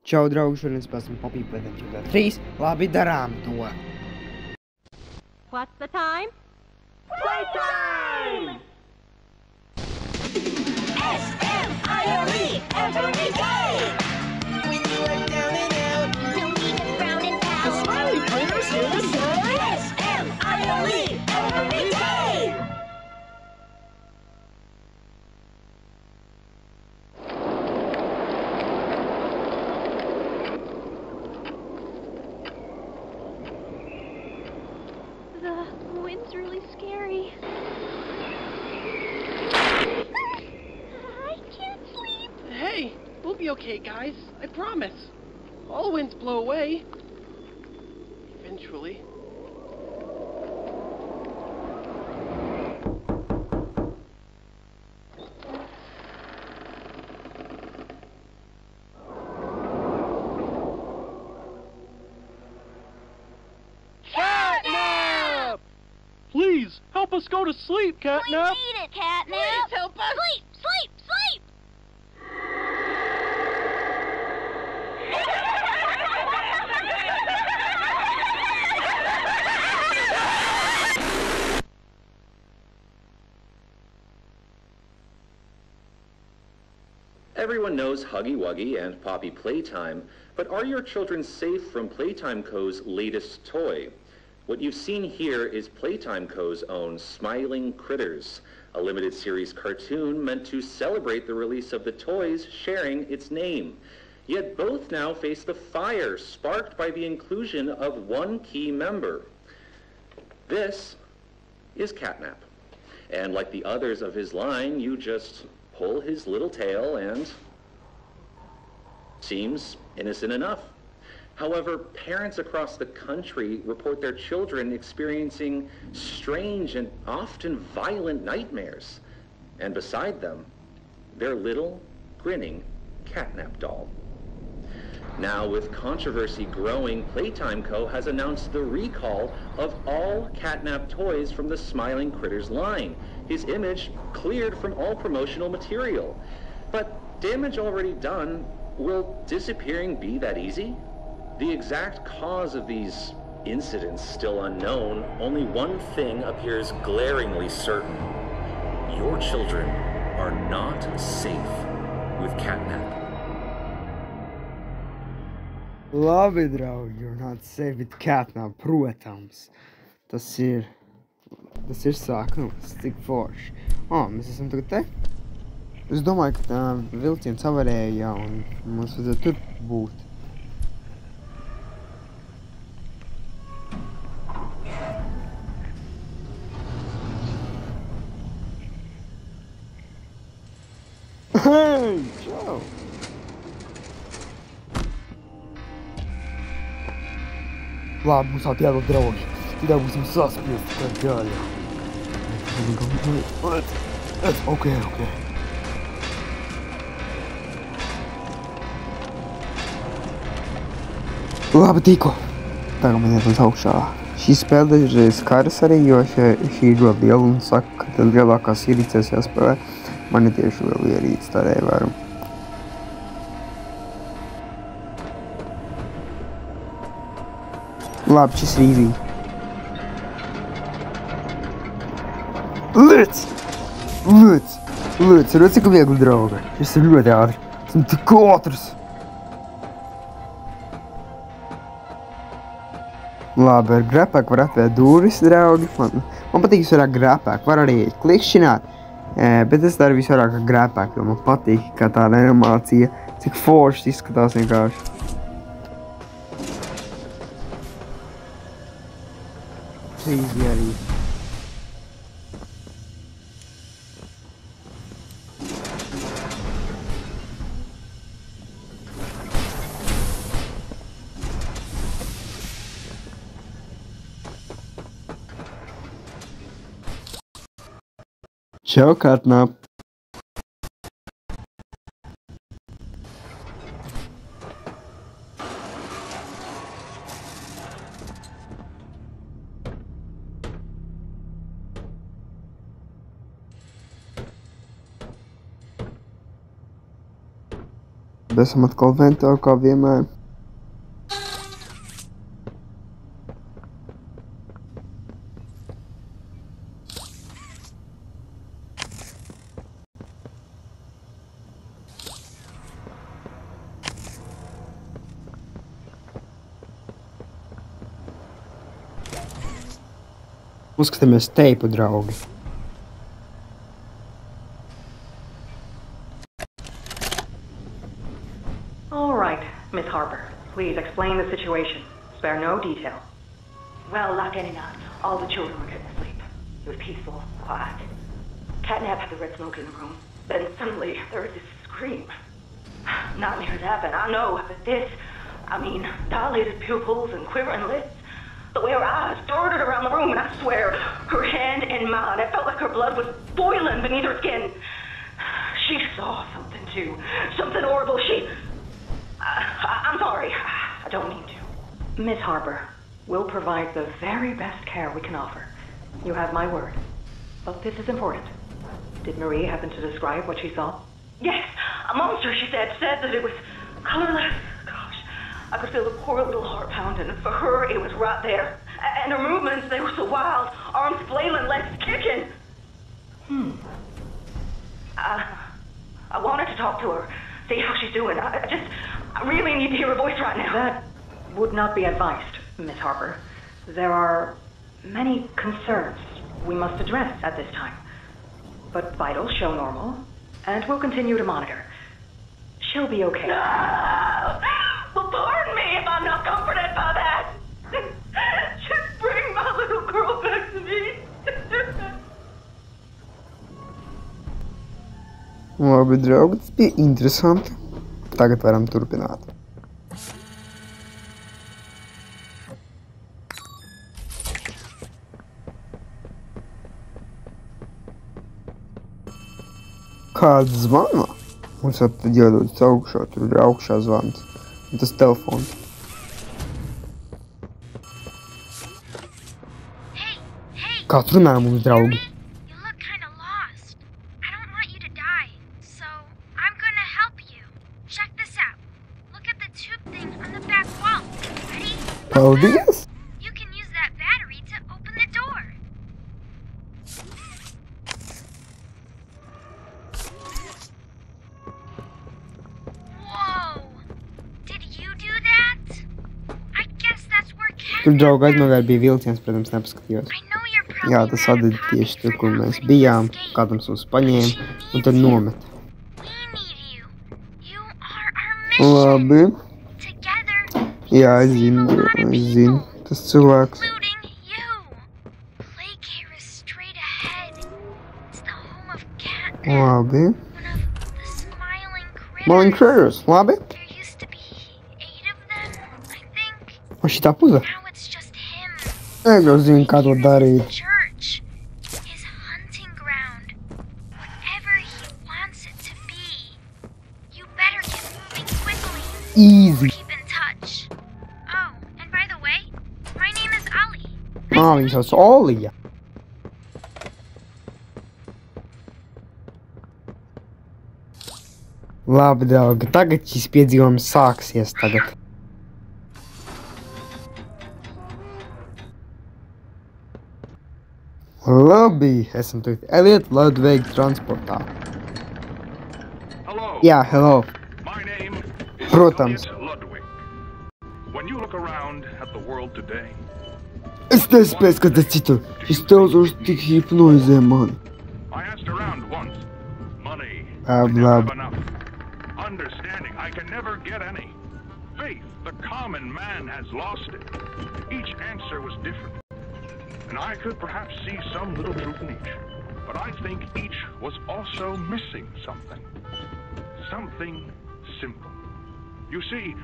Čau, draugi, šodien spēsim papīpēt 3. Labi, darām to. What's the time? Playtime! S-M-I-L-E every day! When you are down and out, don't even frown and pout. The Smiley Critters here to say S-M-I-L-E every day! The wind's really scary. I can't sleep. Hey, we'll be okay, guys. I promise. All winds blow away. Eventually. Catnap! Please, help us go to sleep, Catnap! We need it, Catnap. Please help us! Sleep, sleep, sleep! Everyone knows Huggy Wuggy and Poppy Playtime, but are your children safe from Playtime Co.'s latest toy? What you've seen here is Playtime Co.'s own Smiling Critters, a limited series cartoon meant to celebrate the release of the toys sharing its name. Yet both now face the fire sparked by the inclusion of one key member. This is Catnap. And like the others of his line, you just pull his little tail and seems innocent enough. However, parents across the country report their children experiencing strange and often violent nightmares. And beside them, their little, grinning Catnap doll. Now, with controversy growing, Playtime Co. has announced the recall of all Catnap toys from the Smiling Critters line. His image cleared from all promotional material. But damage already done, will disappearing be that easy? The exact cause of these incidents still unknown, only one thing appears glaringly certain. Your children are not safe with Catnap. Labi, draugi, you're not safe with Catnap, protams. Tas ir sākums, cik forši. Mēs esam tagad te. Es domāju, ka tā vilciens avarēja un mums vajadzētu tur būt. Hei, čau! Labi, mums vēl jābūt draugi. Tad būsim saspiesti kā gaļa. Ok. Labi, tikko. Tagad man iet uz augšā. Šī spēle dažreiz karas arī, jo šī ir ļoti liela un saka, ka tad lielākās ierīcēs jāspēlē. Man ir tieši liela ierīce, tādēļ varu. Labi, šis ir easy. Lec! Redz, cik viegli, draugi. Šis ir ļoti ātri. Esmu tik ātrs. Labi, ar grapēku var atvērt durvis, draugi. Man patīk visvairāk grapēku. Var arī klikšķināt. Bet es daru visvairāk ar grapēku, jo man patīk, kā tāda animācija. Cik forši izskatās vienkārši. Easy arī. Čau, Catnap. Labi, esam atkal ventā, kā vienmēr. Uzskatāmies teipu, draugi. All right, Miss Harper. Please explain the situation. Spare no detail. Well, like any night, all the children were getting asleep. It was peaceful, quiet. Catnap had the red smoke in the room. Then suddenly, there was this scream. Nightmares happen, I know, but this, I mean, dilated pupils and quivering lips. The way her eyes darted around the room, and I swear, her hand in mine, it felt like her blood was boiling beneath her skin. She saw something, too. Something horrible. I'm sorry. I don't mean to. Miss Harper, we'll provide the very best care we can offer. You have my word. But this is important. Did Marie happen to describe what she saw? Yes, a monster, she said that it was colorless. Gosh, I could feel the poor little heart pounding. For her, it was right there. And her movements, they were so wild. Arms flailing, legs kicking. I wanted to talk to her, see how she's doing. I really need to hear her voice right now. That would not be advised, Miss Harper. There are many concerns we must address at this time. But vitals show normal, and we'll continue to monitor. She'll be okay. No! Well, pardon me if I'm not comforted by that. Just bring my little girl back to me. Labi, draugi, tas bija interesanti. Tagad varam turpināt. Kāds zvana? Mums tad jādodas augšā, tur ir augšā zvans. Un tas telefons. Kā tu runā mums, draugi? You look kind of lost. I don't want you to die, so I'm gonna help you. Check this out. Look at the tube thing on the back wall. Ready? Paldies! You can use that battery to open the door. Whoa! Did you do that? I guess that's where Tur, Cat draugi, aizmagāja bija vilciens, protams, nepaskatījos. I know you're probably Jā, tas atdeda tieši tur, kur mēs bijām. Kādams mūs paņēma un tad nomet. We need you. You are our mission. Labi. Together, Jā, es zinu. Tas cilvēks. including you. Playcare is straight ahead. It's the home of Catnap, Labi. one of the smiling critters. Smiling critters, labi. There used to be 8 of them, I think. Un šitā puze. Now it's just him. Es jau zinu, kā to darīt. Church, his hunting ground, whatever he wants it to be. You better get moving quickly. Easy. Keep in touch. Oh, and by the way, my name is Ali. Viņa sauc Olija. Labi, draugi, tagad šis piedzīvojums sāksies tagad. Labi, esam tagad Elliot Ludwig transportā. Hello. Jā, hello. My name is Protams. Elliot Ludwig. When you look around at the world today, Es nespēju skatīt citur. Šis telzors tik hipnozē mani. I asked around once. Money. Labi, I never have labi. enough. Understanding. I can never get any. Faith. The common man has lost it. Each answer was different. And I could perhaps see some little truth in each. But I think each was also missing something. Something simple. You see,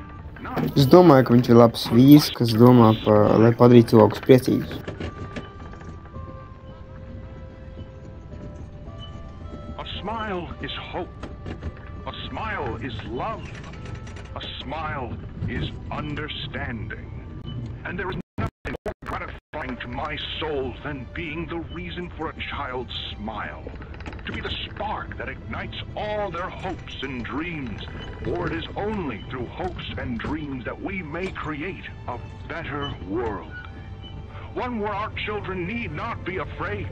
not Es domāju, ka viņš ir labs vīrs, kas domā par, lai padarītu cilvēkus priecīgus. a smile is hope. A smile is love. A smile is understanding. And there is nothing more gratifying to my soul than being the reason for a child's smile. to be the spark that ignites all their hopes and dreams. For it is only through hopes and dreams that we may create a better world. One where our children need not be afraid.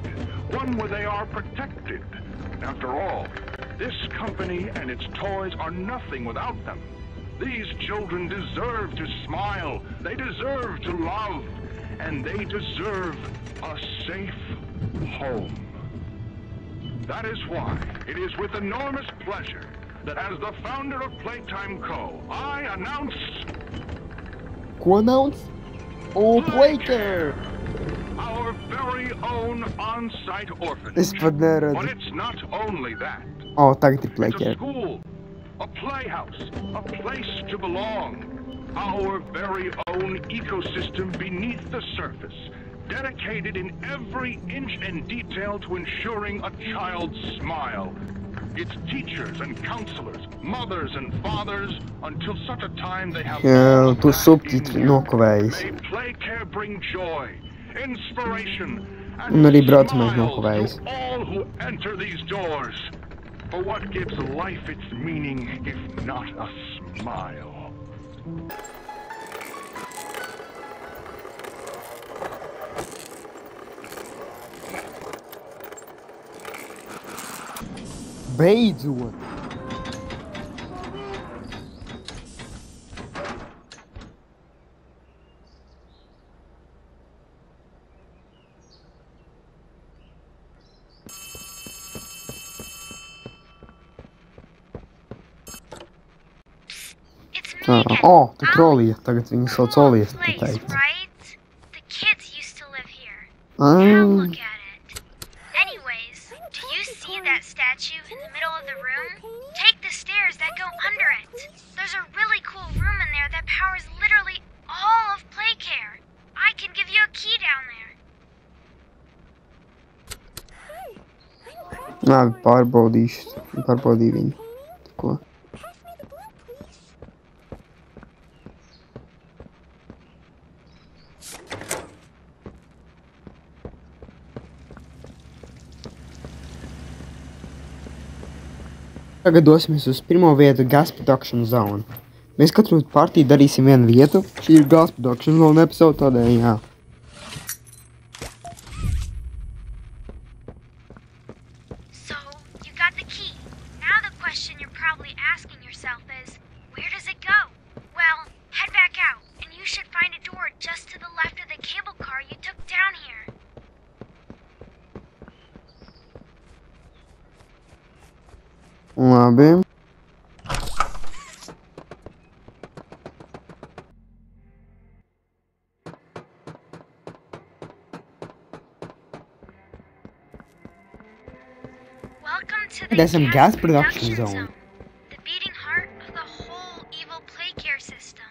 One where they are protected. After all, this company and its toys are nothing without them. These children deserve to smile. They deserve to love. And they deserve a safe home. That is why it is with enormous pleasure that as the founder of Playtime Co., I announce... Ko announce? Oh, Playcare! Our very own on-site orphanage. Es pat neredzu. But it's not only that. Oh, tagad ir It's a Playcare. school, a playhouse, a place to belong. Our very own ecosystem beneath the surface, dedicated in every inch and detail to ensuring a child's smile. Its teachers and counselors, mothers and fathers, until such a time they have Jā, tu back subtitri in you. nokavējis. May Playcare bring joy, inspiration, Un arī and braucamais smiles nokavējis. to all who enter these doors. For what gives life its meaning if not a smile? Beidzot! It's Ah, Megan. oh, tu trolīja. Tagad viņu sauc Cool Olies, place, teikt. right? The kids used to live here. Now Ah, look at it. Anyways, do you see that statue in the middle of the room? Take the stairs that go under it. There's a really cool room in there that powers literally all of Playcare. I can give you a key down there. labi, pārbaudīšu. Pārbaudīju viņu. Ko? Tagad dosimies uz pirmo vietu Gas Production Zone. Mēs katru partiju darīsim vienu vietu. Šī ir Gas Production Zone epizode, tādēļ jā. So, you got the key. Now the question you're probably asking yourself is, where does it go? Well, head back out, and you should find a door just to the left of the cable car you took down here. Labi. Welcome to There's some the gas production zone. The beating heart of the whole evil Playcare system.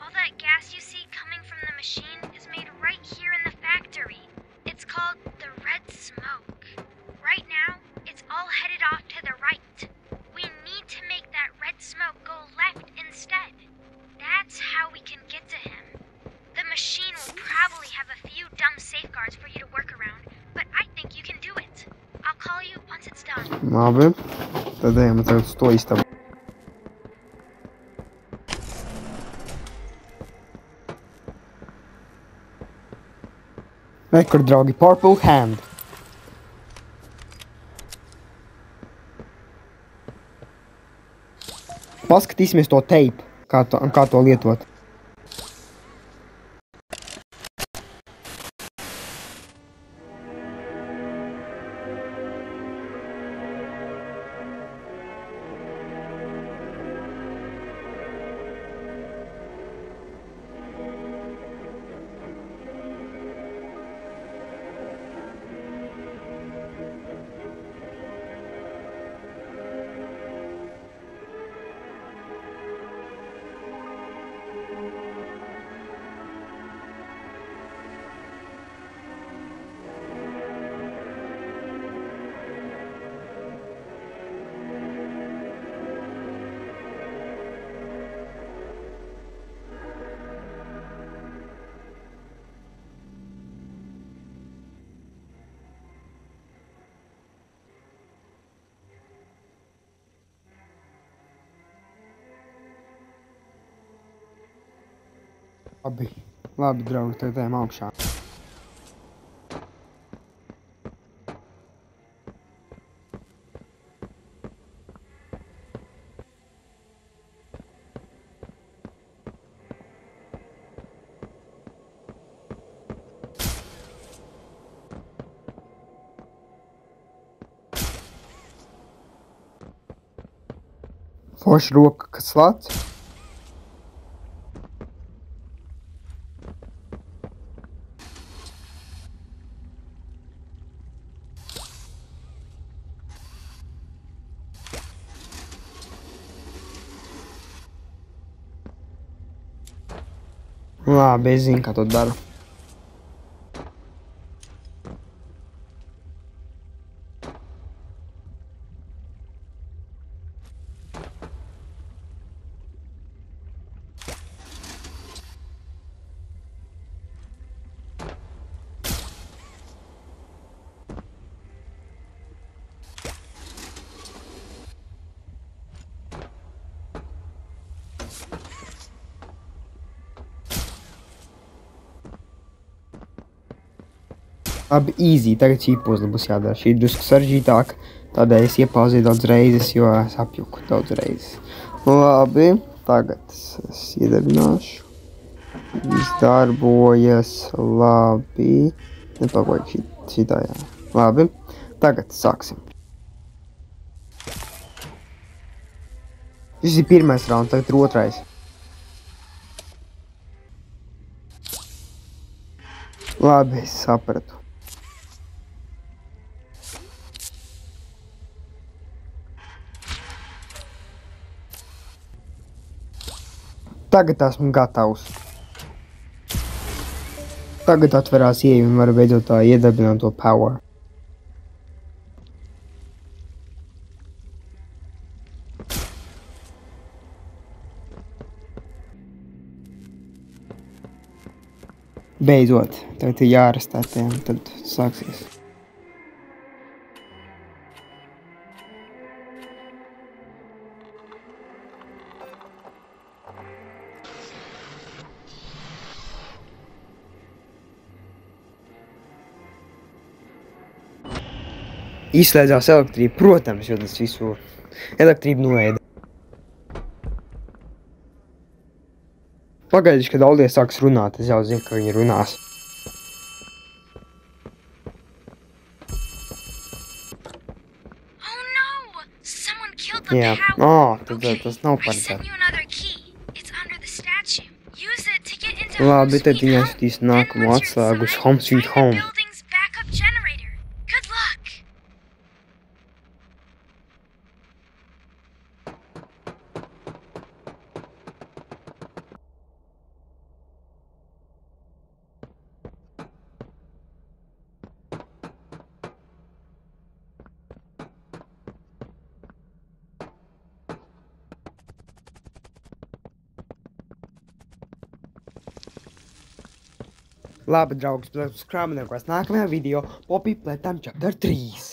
All that gas you see coming from the machine is made right here in the factory. It's called the red smoke. Right now, it's all headed off to the right. We need to make that red smoke go left instead. That's how we can get to him. The machine will probably have a few dumb safeguards for you to work around, but I think you can do it. I'll call you once it's done. Labi. Tad ejam tagad uz to istabu. Rekur, draugi, Purple Hand. Paskatīsimies to teipu, kā to lietot. Labi, draugi, tagad ejam augšā. Forši roka, kas slats. Labi, es zinu, kā to daru. Labi, easy, tagad šī puzle būs jādara. Šī ir drusku sarežģītāka, tādēļ es iepauzīju daudz reizes, jo es apjuku daudz reizes. Labi, tagad es iedarbināšu. Viss darbojas, labi. Nepavojag šitā, jā. Labi, tagad sāksim. Šis ir pirmais rauns, tagad ir otrais. Labi, es sapratu. Tagad esmu gatavs. Tagad atverās ieeja un varu beidzot tā iedarbināt to power. Beidzot, tagad ir jārestētē un tad sāksies. Izslēdzās elektrība, protams, jo tas visu elektrību noēda. Pagaidīšu, kad Aldie sāks runāt, es jau zinu, ka viņi runās. Oh no! Someone killed the Jā, power. tad Okay, tas nav I sent paredzēts. you another key. It's under the statue. Use it to get into Labi, Home tad Sweet viņi Home. aizsūtīs Then nākamo once you're atslēgu uz inside, Home Sweet try the Home. building's backup generator. Good luck. Labi, draugs, uz krāmeniekos nākamajā video Poppy Playtime Chapter 3.